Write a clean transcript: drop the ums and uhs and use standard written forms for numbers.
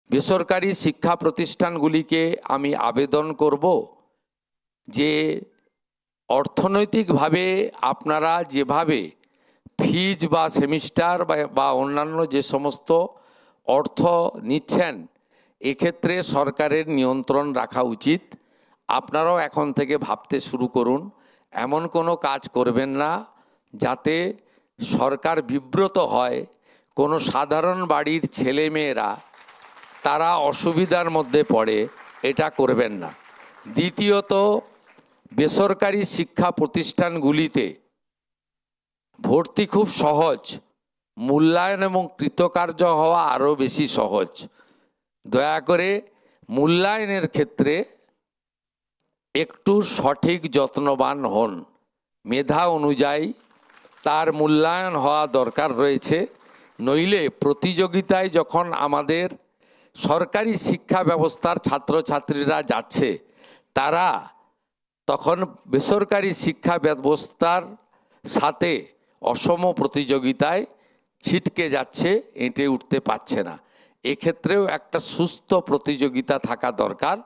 বেসরকারি শিক্ষা প্রতিষ্ঠানগুলিকে আমি আবেদন করব যে অর্থনৈতিকভাবে আপনারা যেভাবে ফিজ বা সেমিস্টার বা অন্যান্য যে সমস্ত অর্থ নিচ্ছেন, এক্ষেত্রে সরকারের নিয়ন্ত্রণ রাখা উচিত। আপনারাও এখন থেকে ভাবতে শুরু করুন, এমন কোনো কাজ করবেন না যাতে সরকার বিব্রত হয়, কোনো সাধারণ বাড়ির ছেলেমেয়েরা তারা অসুবিধার মধ্যে পড়ে, এটা করবেন না। দ্বিতীয়ত, বেসরকারি শিক্ষা প্রতিষ্ঠানগুলিতে ভর্তি খুব সহজ, মূল্যায়ন এবং কৃতকার্য হওয়া আরও বেশি সহজ। দয়া করে মূল্যায়নের ক্ষেত্রে একটু সঠিক যত্নবান হন। মেধা অনুযায়ী তার মূল্যায়ন হওয়া দরকার রয়েছে, নইলে প্রতিযোগিতায় যখন আমাদের সরকারি শিক্ষা ব্যবস্থার ছাত্রছাত্রীরা যাচ্ছে, তারা তখন বেসরকারি শিক্ষা ব্যবস্থার সাথে অসম প্রতিযোগিতায় ছিটকে যাচ্ছে, এঁটে উঠতে পারছে না। এক্ষেত্রেও একটা সুস্থ প্রতিযোগিতা থাকা দরকার।